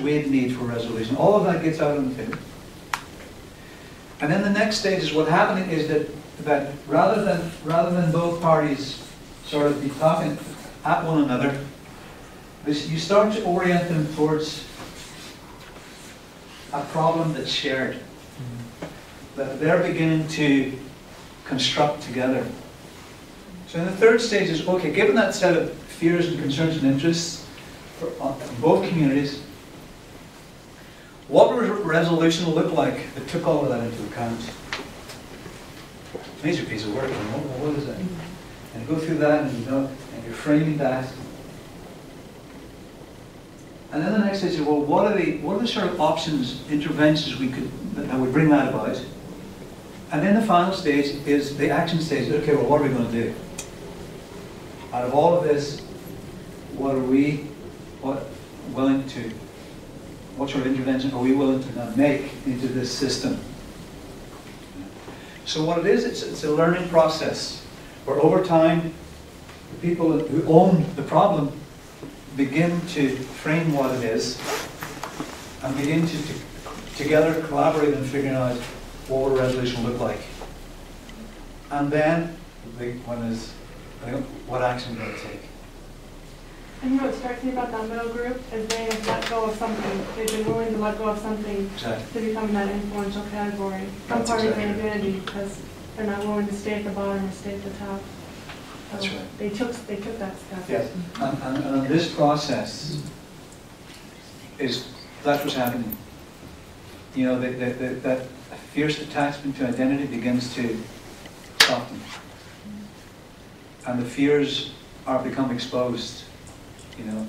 we'd need for resolution. All of that gets out on the table. And then the next stage is what happening is that rather than both parties sort of be talking at one another, you start to orient them towards a problem that's shared, that they're beginning to construct together. So in the third stage is, okay, given that set of fears and concerns and interests for both communities, what would resolution look like that took all of that into account? Major piece of work, you know, what is that? And you go through that and you know, and you're framing that. And then the next stage is, well, what are the sort of options, interventions that would bring that about? And then the final stage is the action stage. Okay, well, what are we going to do? Out of all of this, what sort of intervention are we willing to make into this system? So what it is, it's a learning process where over time, the people who own the problem begin to frame what it is and begin to together collaborate in figuring out what would a resolution look like. And then the big one is, what action we're going to take. And you know what strikes me about that middle group is they have let go of something. They've been willing to let go of something to become that influential category. Some part of their identity because they're not willing to stay at the bottom or stay at the top. So that's right. They took that step. Yes, and this process that's what's happening. You know, that fierce attachment to identity begins to soften. And the fears are become exposed, you know,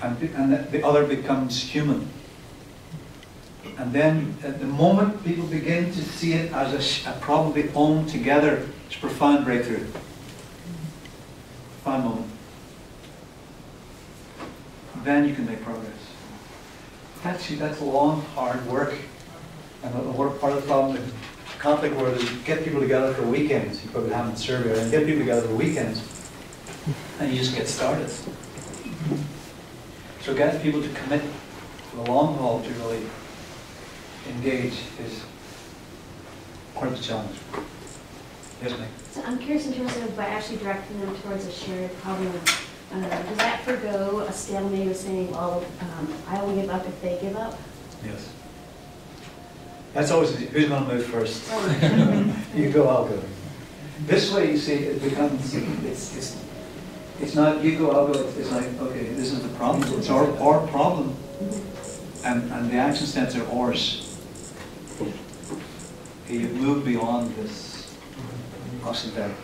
and the other becomes human. And then at the moment people begin to see it as a problem they own together, it's a profound breakthrough. Profound moment. Then you can make progress. That's long, hard work. And part of the problem with the conflict world is get people together for weekends. You probably haven't surveyed, and get people together for weekends, and you just get started. So getting people to commit for the long haul to really engage is quite the challenge. Yes, ma'am. So I'm curious in terms of by actually directing them towards a shared problem, does that forgo a stalemate of saying, well, I will give up if they give up? Yes. That's always, who's going to move first? You go, I'll go. This way, you see, it becomes, it's not you go, I'll go, it's like, okay, this is the problem, it's our problem, and the action steps are ours. Okay, you've moved beyond this us and them.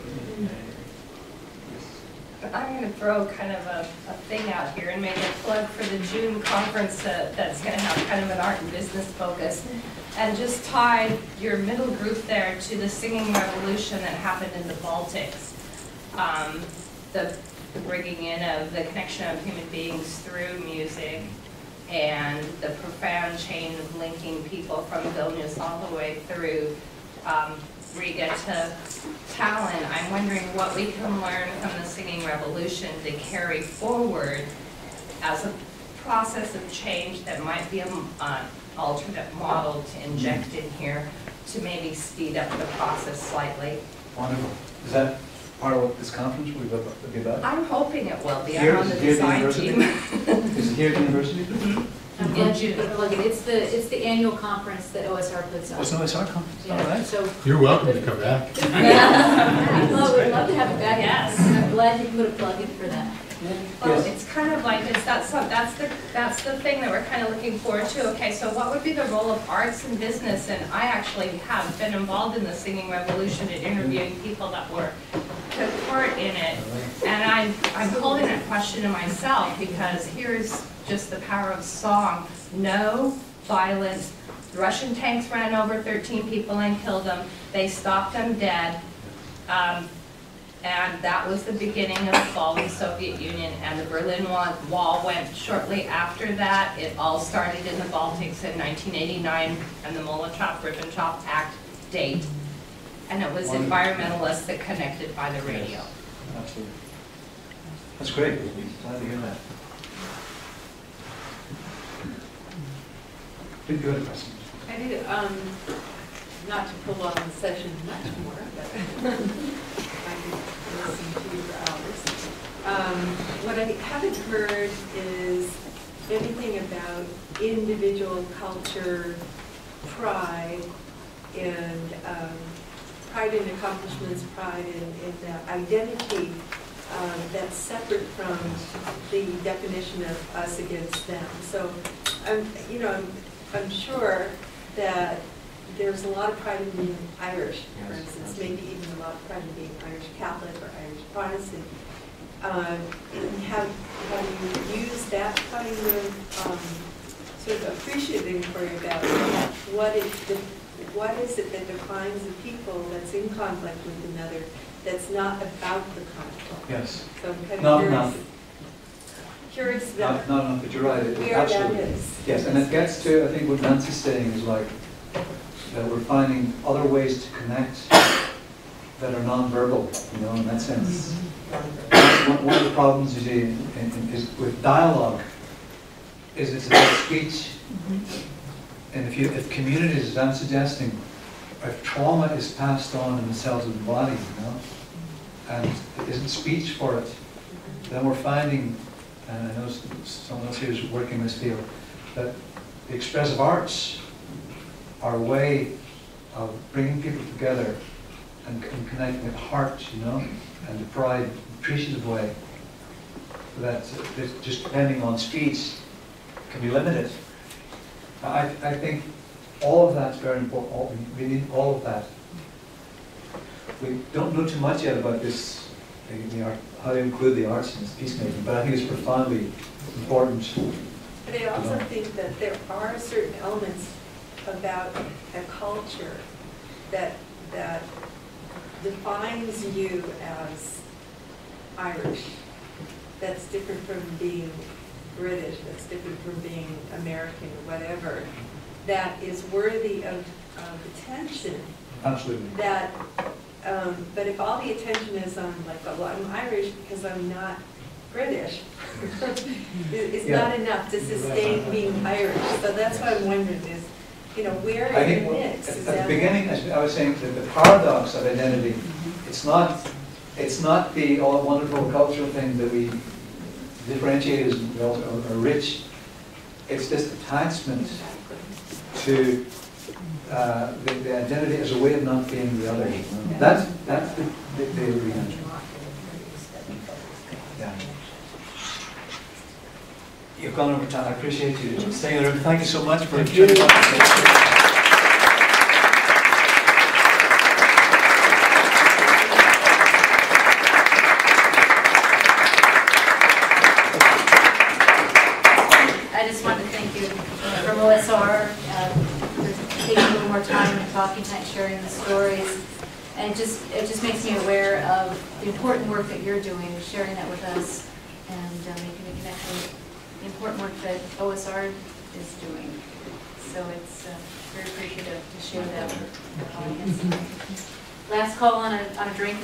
I'm going to throw kind of a thing out here and make a plug for the June conference that's going to have kind of an art and business focus. And just tie your middle group there to the singing revolution that happened in the Baltics. The bringing in of the connection of human beings through music and the profound chain of linking people from Vilnius all the way through Riga to Tallinn. I'm wondering what we can learn from the singing revolution to carry forward as a process of change that might be an alternate model to inject in here to maybe speed up the process slightly. Wonderful. Is that part of what this conference will be about? I'm hoping it will be. I'm on the design team. Is it here at the university? In June. It's the annual conference that OSR puts on. It's an OSR conference. Yeah. All right. So you're welcome to come back. We'd love to have you back. Yes. I'm glad you put a plug in for that. Well, it's kind of like that's the thing that we're kind of looking forward to. Okay, so what would be the role of arts and business? And I actually have been involved in the singing revolution and interviewing people that took part in it. And I'm holding that question to myself because here's just the power of song. No violence. The Russian tanks ran over 13 people and killed them. They stopped them dead. And that was the beginning of the fall of the Soviet Union, and the Berlin Wall went shortly after that. It all started in the Baltics in 1989, and the Molotov-Ribbentrop Act date. And it was environmentalists that connected by the radio. Yes, absolutely. That's great. Glad to hear that. Did you have a question? I do, not to prolong the session much more, but I could listen to you for hours. What I haven't heard is anything about individual culture, pride, and pride in accomplishments, pride in the identity that's separate from the definition of us against them. So, I'm sure that there's a lot of pride in being Irish, for instance, maybe even a lot of pride in being Irish Catholic or Irish Protestant. Have you used that kind of sort of appreciative inquiry about what is it that defines a people that's in conflict with another, that's not about the conflict? Yes. So I'm kind Not of enough. curious about Not enough, but you're right. where Absolutely. that is. Yes, and it gets to, I think what Nancy's saying is like, that we're finding other ways to connect that are non-verbal, in that sense. One of the problems you see is with dialogue is it's about speech. And if communities, as I'm suggesting, if trauma is passed on in the cells of the body, and it isn't speech for it, then we're finding, and I know someone else here is working in this field, that the expressive arts are a way of bringing people together and connecting at heart, and the pride, appreciative way, that just depending on speech can be limited. I think all of that's very important. We need all of that. We don't know too much yet about this, how to include the arts in this peacemaking, but I think it's profoundly important. But I also think that there are certain elements about a culture that defines you as Irish, that's different from being British, that's different from being American or whatever, that is worthy of attention. Absolutely. That, but if all the attention is on like, well, I'm Irish because I'm not British, it's not enough to sustain being Irish. So that's what I'm wondering is, where in the mix is that? At the beginning, as I was saying, the paradox of identity, it's not the all wonderful cultural thing that we differentiate as well or rich. It's this attachment to the identity as a way of not being the other. That's the reason. Yeah. You've gone over time. I appreciate you staying in the room. Thank you so much for tuning in. I just want to thank you from OSR for taking a little more time and talking tonight, sharing the stories. And it just makes me aware of the important work that you're doing, sharing that with us, and making a connection with the important work that OSR is doing. So it's very appreciative to share that with the audience. Last call on a drink.